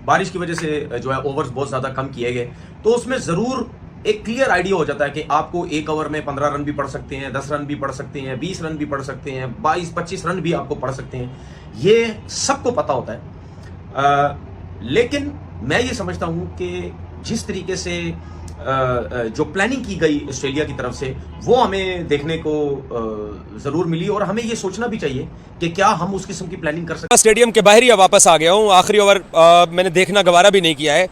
बारिश की वजह से जो है ओवर्स बहुत ज़्यादा कम किए गए, तो उसमें ज़रूर एक क्लियर आइडिया हो जाता है कि आपको एक ओवर में 15 रन भी पड़ सकते हैं, 10 रन भी पड़ सकते हैं, 20 रन भी पड़ सकते हैं, 22-25 रन भी आपको पड़ सकते हैं। ये सबको पता होता है। लेकिन मैं ये समझता हूं कि जिस तरीके से जो प्लानिंग की गई ऑस्ट्रेलिया की तरफ से, वो हमें देखने को जरूर मिली, और हमें ये सोचना भी चाहिए कि क्या हम उस किस्म की प्लानिंग कर सकते हैं। स्टेडियम के बाहर ही वापस आ गया हूँ। आखिरी ओवर मैंने देखना गवारा भी नहीं किया है।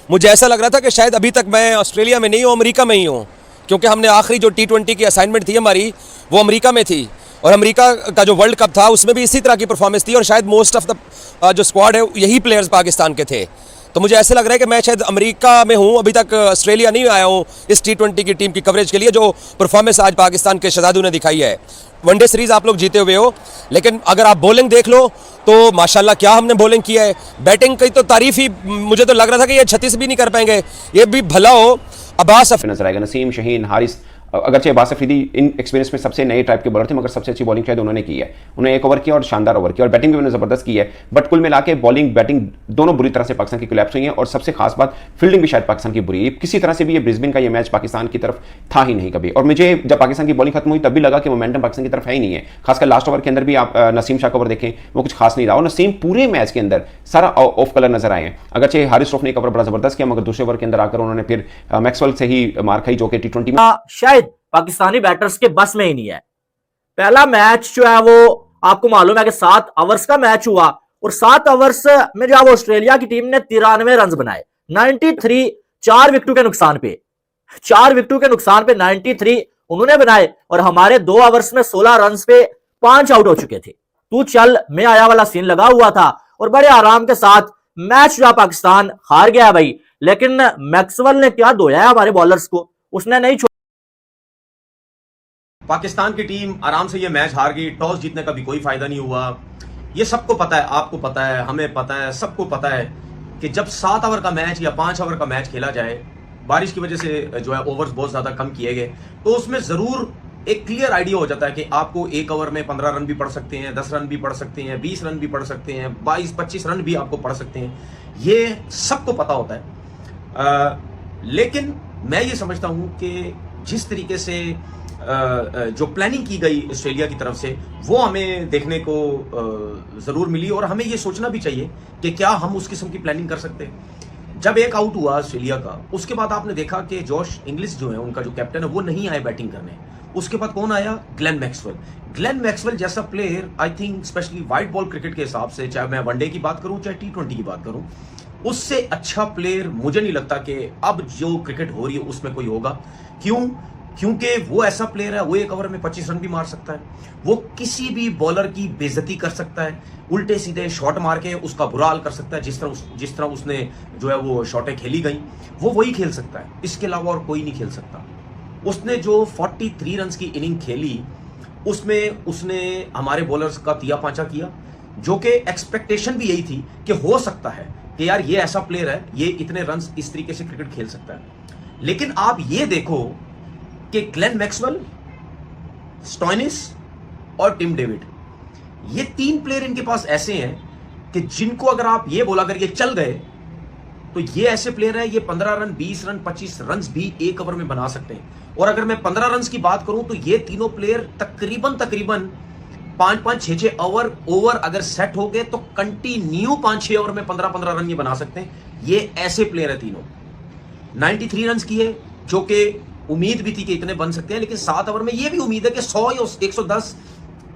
मुझे ऐसा लग रहा था कि शायद अभी तक मैं ऑस्ट्रेलिया में नहीं हूँ, अमेरिका में ही हूँ, क्योंकि हमने आखिरी जो T20 की असाइनमेंट थी हमारी, वो अमेरिका में थी, और अमेरिका का जो वर्ल्ड कप था उसमें भी इसी तरह की परफॉर्मेंस थी, और शायद मोस्ट ऑफ द जो स्क्वाड है यही प्लेयर्स पाकिस्तान के थे। तो मुझे ऐसे लग रहा है कि मैं शायद अमेरिका में हूँ, अभी तक ऑस्ट्रेलिया नहीं आया हूँ इस T20 की टीम की कवरेज के लिए। जो परफॉर्मेंस आज पाकिस्तान के शहजादों ने दिखाई है, वनडे सीरीज आप लोग जीते हुए हो, लेकिन अगर आप बॉलिंग देख लो तो माशाल्लाह क्या हमने बॉलिंग किया है। बैटिंग की तो तारीफ ही, मुझे तो लग रहा था कि ये 36 भी नहीं कर पाएंगे, ये भी भला हो। अब्बास नजर आएगा, नसीम, शाहीन, हारिस, अगरचे अब्बास अफरीदी इन एक्सपीरियंस में सबसे नए टाइप के बॉलर थे, मगर सबसे अच्छी बॉलिंग शायद उन्होंने की है। उन्होंने एक ओवर किया और शानदार ओवर किया, और बैटिंग भी उन्होंने जबरदस्त की है। बट कुल मिला के बॉलिंग बैटिंग दोनों बुरी तरह से पाकिस्तान की कोलैप्स हुई है, और सबसे खास बात फील्डिंग भी शायद पाकिस्तान की बुरी है। किसी तरह से भी ये ब्रिस्बेन का ये मैच पाकिस्तान की तरफ था ही नहीं कभी, और मुझे जब पाकिस्तान की बॉलिंग खत्म हुई तब भी लगा कि मोमेंटम पाकिस्तान की तरफ है ही नहीं है। खासकर लास्ट ओवर के अंदर भी आप नसीम शाह का ओवर देखें, वो कुछ खास नहीं रहा, और नसीम पूरे मैच के अंदर सारा ऑफ कलर नजर आए हैं। अगरचे हारिस रऊफ ने एक ओवर बड़ा जबरदस्त किया, मगर दूसरे ओवर के अंदर आकर उन्होंने फिर मैक्सवेल से ही मार खाई, जो कि T20 में शायद पाकिस्तानी बैटर्स के बस में ही नहीं है। पहला मैच जो है वो आपको मालूम है कि 7 ओवर्स का मैच हुआ, और 7 ओवर्स में जो है ऑस्ट्रेलिया की टीम ने 93 रन बनाए, 93, 4 विकेटों के नुकसान पे, 4 विकेटों के नुकसान पे 93 उन्होंने बनाए, और हमारे 2 ओवर्स में 16 रन पे 5 आउट हो चुके थे। तू चल मैं आया वाला सीन लगा हुआ था, और बड़े आराम के साथ मैच जो पाकिस्तान हार गया भाई। लेकिन मैक्सवेल ने क्या धोया है हमारे बॉलर्स को, उसने नहीं। पाकिस्तान की टीम आराम से ये मैच हार गई, टॉस जीतने का भी कोई फायदा नहीं हुआ। ये सबको पता है, आपको पता है, हमें पता है, सबको पता है कि जब 7 ओवर का मैच या 5 ओवर का मैच खेला जाए, बारिश की वजह से जो है ओवर्स बहुत ज्यादा कम किए गए, तो उसमें जरूर एक क्लियर आइडिया हो जाता है कि आपको एक ओवर में 15 रन भी पड़ सकते हैं, 10 रन भी पड़ सकते हैं, 20 रन भी पड़ सकते हैं, 22-25 रन भी आपको पड़ सकते हैं। ये सबको पता होता है। लेकिन मैं ये समझता हूं कि जिस तरीके से जो प्लानिंग की गई ऑस्ट्रेलिया की तरफ से, वो हमें देखने को जरूर मिली, और हमें ये सोचना भी चाहिए कि क्या हम उस किस्म की प्लानिंग कर सकते हैं। जब एक आउट हुआ ऑस्ट्रेलिया का, उसके बाद आपने देखा कि जॉश इंग्लिश जो है, उनका जो कैप्टन है, वो नहीं आए बैटिंग करने। उसके बाद कौन आया? Glenn Maxwell. ग्लेन मैक्सवेल जैसा player, I think specially white ball cricket के हिसाब से, चाहे मैं वनडे की बात करूं चाहे T20 की बात करूं, उससे अच्छा प्लेयर मुझे नहीं लगता कि अब जो क्रिकेट हो रही है उसमें कोई होगा। क्योंकि वो ऐसा प्लेयर है, वो एक ओवर में 25 रन भी मार सकता है, वो किसी भी बॉलर की बेइज्जती कर सकता है, उल्टे सीधे शॉट मार के उसका बुरा हाल कर सकता है। जिस तरह उसने जो है वो शॉटें खेली गई, वो वही खेल सकता है, इसके अलावा और कोई नहीं खेल सकता। उसने जो 43 रन की इनिंग खेली, उसमें उसने हमारे बॉलर्स का तिया पांचा किया, जो कि एक्सपेक्टेशन भी यही थी कि हो सकता है कि यार ये ऐसा प्लेयर है, ये इतने रन इस तरीके से क्रिकेट खेल सकता है। लेकिन आप ये देखो कि ग्लेन मैक्सवेल, स्टॉइनिस और टिम डेविड, ये 3 प्लेयर इनके पास ऐसे हैं कि जिनको अगर आप ये बोला अगर ये चल गए, तो ये ऐसे प्लेयर है, ये 15 रन, 20 रन, 25 रन भी एक ओवर में बना सकते हैं। और अगर मैं 15 रन की बात करूं, तो ये तीनों प्लेयर तकरीबन 5-5, 6-6 ओवर अगर सेट हो गए तो कंटिन्यू 5-6 ओवर में 15-15 रन ये बना सकते हैं। ये ऐसे प्लेयर है तीनों। 93 रन किए, जो कि उम्मीद भी थी कि इतने बन सकते हैं, लेकिन 7 ओवर में ये भी उम्मीद है कि 100 या 110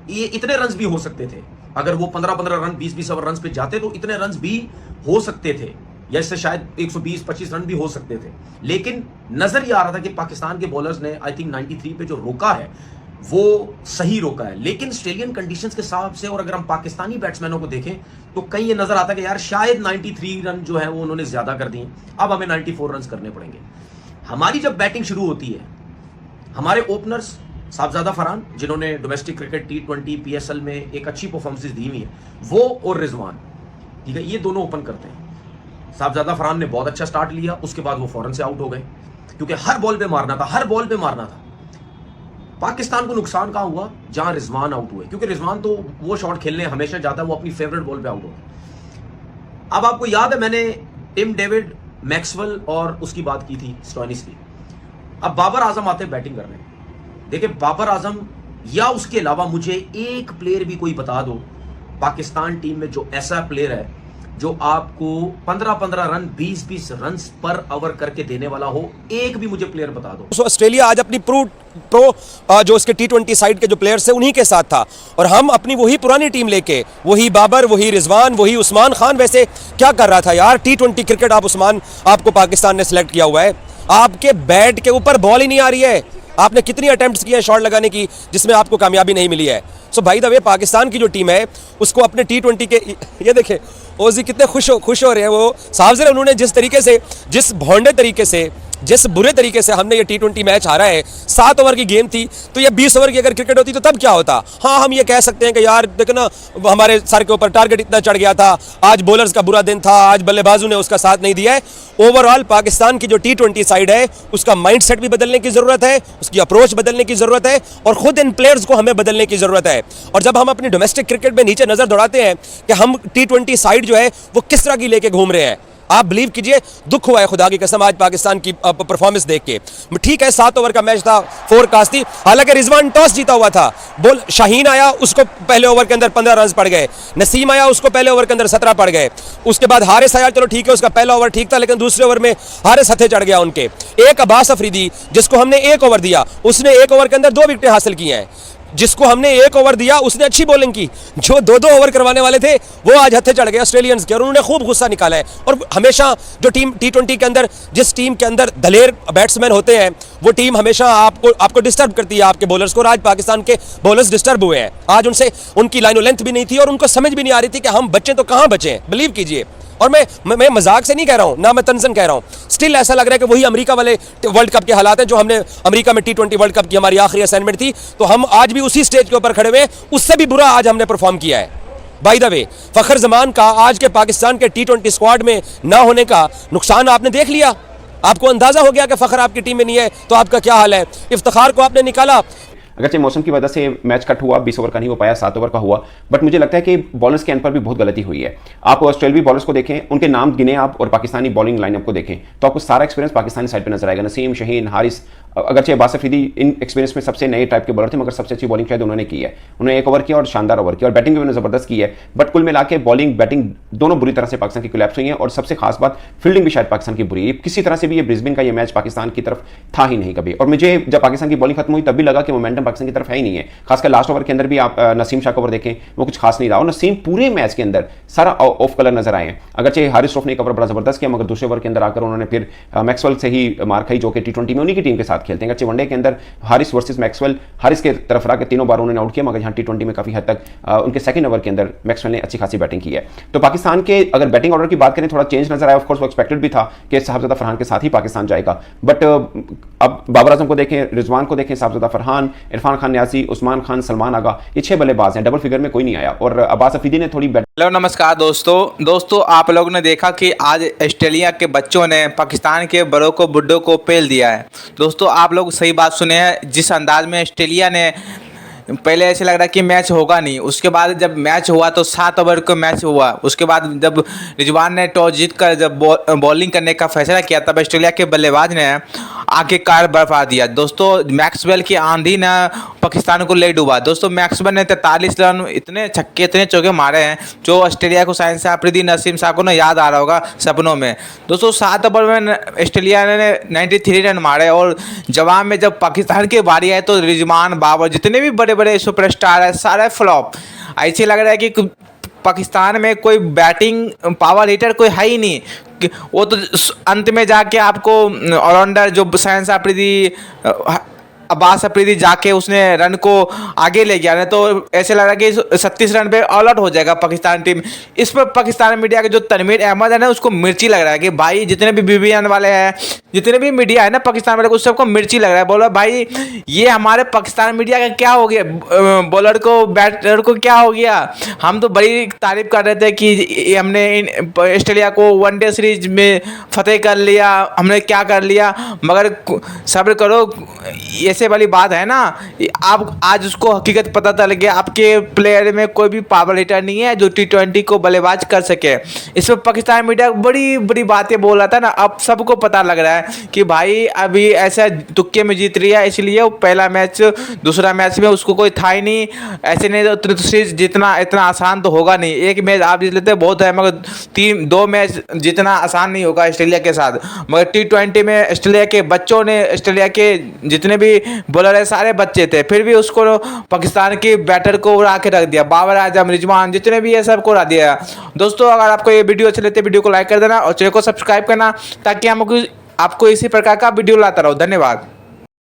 ये इतने रन भी हो सकते थे। अगर वो 15-15 रन, 20-20 ओवर रन पे जाते तो इतने रन भी हो सकते थे, या इससे शायद 120-25 रन भी हो सकते थे। लेकिन नजर ये आ रहा था कि पाकिस्तान के बॉलर्स ने आई थिंक 93 पे जो रोका है वो सही रोका है। लेकिन ऑस्ट्रेलियन कंडीशंस के हिसाब से, और अगर हम पाकिस्तानी बैट्समैनों को देखें, तो कहीं ये नजर आता है कि यार शायद 93 रन जो है वो उन्होंने ज्यादा कर दिए, अब हमें 94 रन करने पड़ेंगे। हमारी जब बैटिंग शुरू होती है, हमारे ओपनर्स साहबजादा फरहान, जिन्होंने डोमेस्टिक क्रिकेट T20 PSL में एक अच्छी परफॉर्मेंस दी हुई है, वो और रिजवान, ठीक है, ये दोनों ओपन करते हैं। साहबजादा फरहान ने बहुत अच्छा स्टार्ट लिया, उसके बाद वो फौरन से आउट हो गए, क्योंकि हर बॉल पे मारना था, हर बॉल पे मारना था। पाकिस्तान को नुकसान कहां हुआ? जहां रिजवान आउट हुए, क्योंकि रिजवान तो वो शॉट खेलने हमेशा जाता है, वो अपनी फेवरेट बॉल पे आउट होता है। अब आपको याद है, मैंने टिम डेविड, मैक्सवेल और उसकी बात की थी स्टोइनिस की। अब बाबर आजम आते हैं बैटिंग करने। देखिए बाबर आजम या उसके अलावा मुझे एक प्लेयर भी कोई बता दो पाकिस्तान टीम में जो ऐसा प्लेयर है जो आपको 15-15 रन 20-20 रन पर ओवर करके देने वाला हो, एक भी मुझे प्लेयर बता दो। सो ऑस्ट्रेलिया आज अपनी प्रो जो इसके T20 साइड के जो प्लेयर्स थे उन्हीं के साथ था, और हम अपनी वही पुरानी टीम लेके, वही बाबर, वही रिजवान, वही उस्मान खान, वैसे क्या कर रहा था यार T20 क्रिकेट। आप उस्मान, आपको पाकिस्तान ने सिलेक्ट किया हुआ है, आपके बैट के ऊपर बॉल ही नहीं आ रही है। आपने कितनी अटेम्प्ट्स किए हैं शॉट लगाने की जिसमें आपको कामयाबी नहीं मिली है। सो भाई द वे पाकिस्तान की जो टीम है उसको अपने T20 के, ये देखे ओजी कितने खुश हो रहे हैं वो साहब से। उन्होंने जिस तरीके से, जिस भोंडे तरीके से, जिस बुरे तरीके से हमने ये T20 मैच हारा है। 7 ओवर की गेम थी, तो ये 20 ओवर की अगर क्रिकेट होती तो तब क्या होता। हाँ, हम ये कह सकते हैं कि यार देखो ना, हमारे सर के ऊपर टारगेट इतना चढ़ गया था, आज बॉलर्स का बुरा दिन था, आज बल्लेबाजों ने उसका साथ नहीं दिया है। ओवरऑल पाकिस्तान की जो T20 साइड है उसका माइंडसेट भी बदलने की जरूरत है, उसकी अप्रोच बदलने की जरूरत है, और खुद इन प्लेयर्स को हमें बदलने की जरूरत है। और जब हम अपनी डोमेस्टिक क्रिकेट में नीचे नजर दौड़ाते हैं कि हम T20 साइड जो है वो किस तरह की लेके घूम रहे हैं, आप बिलीव कीजिए दुख हुआ है खुदा की कसम आज पाकिस्तान की परफॉर्मेंस देख के। ठीक है 7 ओवर का मैच था, फोरकास्ट थी, हालांकि रिजवान टॉस जीता हुआ था। बोल शाहीन आया, उसको पहले ओवर के अंदर 15 रन पड़ गए। नसीम आया, उसको पहले ओवर के अंदर 17 पड़ गए। उसके बाद हारिस आया, चलो ठीक है उसका पहला ओवर ठीक था, लेकिन दूसरे ओवर में हारिस हथे चढ़ गया उनके। एक अब्बास अफरीदी जिसको हमने 1 ओवर दिया, उसने 1 ओवर के अंदर 2 विकेटें हासिल की हैं। जिसको हमने 1 ओवर दिया उसने अच्छी बॉलिंग की, जो 2-2 ओवर करवाने वाले थे वो आज हत्थे चढ़ गए ऑस्ट्रेलियंस के, और उन्होंने खूब गुस्सा निकाला है। और हमेशा जो टीम T20 के अंदर, जिस टीम के अंदर दलेर बैट्समैन होते हैं, वो टीम हमेशा आपको डिस्टर्ब करती है, आपके बॉलर्स को। और आज पाकिस्तान के बॉलर्स डिस्टर्ब हुए हैं। आज उनसे उनकी लाइनो लेंथ भी नहीं थी, और उनको समझ भी नहीं आ रही थी कि हम बच्चे तो कहाँ बचे, बिलीव कीजिए। और मैं मजाक से नहीं कह रहा हूं, ना मैं तंजन कह रहा हूं, स्टिल ऐसा लग रहा है कि वही अमेरिका वाले वर्ल्ड कप के हालात हैं जो हमने अमेरिका में T20 वर्ल्ड कप की हमारी आखिरी असाइनमेंट थी, तो हम आज भी उसी स्टेज के ऊपर खड़े हुए हैं, उससे भी बुरा आज हमने परफॉर्म किया है। बाय द वे फखर जमान का आज के पाकिस्तान के T20 स्क्वाड में ना होने का नुकसान आपने देख लिया, आपको अंदाजा हो गया कि फखर आपकी टीम में नहीं है तो आपका क्या हाल है। इफ्तिखार को आपने निकाला, अगरचे मौसम की वजह से मैच कट हुआ, 20 ओवर का नहीं हो पाया, 7 ओवर का हुआ, बट मुझे लगता है कि बॉलर्स के एंड पर भी बहुत गलती हुई है। आप ऑस्ट्रेलियाई बॉलर्स को देखें, उनके नाम गिने आप, और पाकिस्तानी बॉलिंग लाइनअप को देखें तो आपको सारा एक्सपीरियंस पाकिस्तानी साइड पे नजर आएगा। नसीम, शाहीन, हारिस, अगरचे अब्बास अफरीदी इन एक्सपीरियंस में सबसे नए टाइप के बॉलर थे, मगर सबसे अच्छी बॉलिंग शायद उन्होंने की है। उन्होंने 1 ओवर किया और शानदार ओवर किया, और बैटिंग भी उन्होंने जबरदस्त की है। बट कुल मिला के बॉलिंग बैटिंग दोनों बुरी तरह से पाकिस्तान की कोलैप्स हुई है, और सबसे खास बात फील्डिंग भी शायद पाकिस्तान की बुरी है। किसी तरह से भी ये ब्रिस्बेन का ये मैच पाकिस्तान की तरफ था ही नहीं कभी, और मुझे जब पाकिस्तान की बॉलिंग खत्म हुई तब भी लगा कि मोमेंटम पाकिस्तान की तरफ है ही नहीं है। खासकर लास्ट ओवर के अंदर भी आप नसीम शाह का ओवर देखें, वो कुछ खास नहीं रहा, और नसीम पूरे मैच के अंदर सारा ऑफ कलर नजर आए हैं। अगरचे हारिस रऊफ ने एक ओवर बड़ा जबरदस्त किया, मगर दूसरे ओवर के अंदर आकर उन्होंने फिर मैक्सवेल से ही मार खाई, जो कि T20 में उन्हीं की टीम के साथ खेलते हैं। अगरचे वनडे के अंदर हारिस वर्सेस मैक्सवेल, हारिस के तरफ रहा के 3 बार उन्होंने आउट किया, मगर यहाँ T20 में काफी हद तक उनके सेकंड ओवर के अंदर मैक्सवेल ने अच्छी खासी बैटिंग की है। तो पाकिस्तान के अगर बैटिंग ऑर्डर की बात करें, थोड़ा चेंज नजर आया। ऑफ कोर्स वो एक्सपेक्टेड भी था कि साहबजादा फरहान के साथ ही पाकिस्तान जाएगा, बट अब बाबर आजम को देखें, रिजवान को देखें, साहबजादा फरहान, इरफान खान न्याजी, उस्मान खान, सलमान आगा, ये 6 बल्लेबाज हैं, डबल फिगर में कोई नहीं आया। और अब्बास अफरीदी ने थोड़ी हेलो नमस्कार दोस्तों आप लोगों ने देखा कि आज ऑस्ट्रेलिया के बच्चों ने पाकिस्तान के बड़ों को बुड्ढों को पेल दिया है। दोस्तों आप लोग सही बात सुने हैं, जिस अंदाज में ऑस्ट्रेलिया ने पहले ऐसे लग रहा कि मैच होगा नहीं, उसके बाद जब मैच हुआ तो 7 ओवर का मैच हुआ। उसके बाद जब रिजवान ने टॉस जीत कर जब बॉलिंग करने का फैसला किया, तब ऑस्ट्रेलिया के बल्लेबाज ने आगे कार बरपा दिया। दोस्तों मैक्सवेल की आंधी ने पाकिस्तान को ले डूबा। दोस्तों मैक्सवेल ने 43 रन, इतने छक्के इतने चौके मारे हैं जो ऑस्ट्रेलिया को शाहीन शाह अफरीदी, नसीम शाह को ना याद आ रहा होगा सपनों में। दोस्तों 7 ओवर में ऑस्ट्रेलिया ने 93 रन मारे, और जवाब में जब पाकिस्तान की बारी आई तो रिजवान, बाबर, जितने भी बड़े बड़े सुपरस्टार है सारे फ्लॉप। ऐसे लग रहा है कि पाकिस्तान में कोई बैटिंग पावर हिटर कोई है ही नहीं। वो तो अंत में जाके आपको ऑलराउंडर जो शाहीन शाह अफरीदी, अब्बास अफरीदी जाके उसने रन को आगे ले गया, तो ऐसे लग रहा है कि 37 रन पे ऑल आउट हो जाएगा पाकिस्तान टीम। इस पर पाकिस्तान मीडिया के जो तनवीर अहमद है ना, उसको मिर्ची लग रहा है कि भाई जितने भी BBN वाले हैं, जितने भी मीडिया है ना पाकिस्तान वाले, उस सबको मिर्ची लग रहा है। बोलो भाई ये हमारे पाकिस्तान मीडिया का क्या हो गया, बॉलर को बैटर को क्या हो गया। हम तो बड़ी तारीफ कर रहे थे कि हमने ऑस्ट्रेलिया को वनडे सीरीज में फतेह कर लिया, हमने क्या कर लिया, मगर सब्र करो, ऐसे ऐसे वाली बात है ना, आप आज उसको हकीकत पता चल गया, आपके प्लेयर में कोई भी पावर हिटर नहीं है जो T20 को बल्लेबाज कर सके। इस पर पाकिस्तान मीडिया बड़ी बड़ी बातें बोल रहा था ना, अब सबको पता लग रहा है कि भाई अभी ऐसा तुक्के में जीत रही है, इसलिए वो पहला मैच दूसरा मैच में उसको कोई था ही नहीं, ऐसे नहीं तो सीरीज जीतना इतना आसान तो होगा नहीं। एक मैच आप जीत लेते बहुत है, मगर 2 मैच जीतना आसान नहीं होगा ऑस्ट्रेलिया के साथ। मगर T20 में ऑस्ट्रेलिया के बच्चों ने, ऑस्ट्रेलिया के जितने भी बॉलर है सारे बच्चे थे, फिर भी उसको पाकिस्तान के बैटर को उड़ा के रख दिया। बाबर आजम, रिजवान जितने भी है सबको उड़ा दिया। दोस्तों अगर आपको ये वीडियो अच्छे लगते हैं वीडियो को लाइक कर देना और चैनल को सब्सक्राइब करना, ताकि हम आपको इसी प्रकार का वीडियो लाता रहो। धन्यवाद।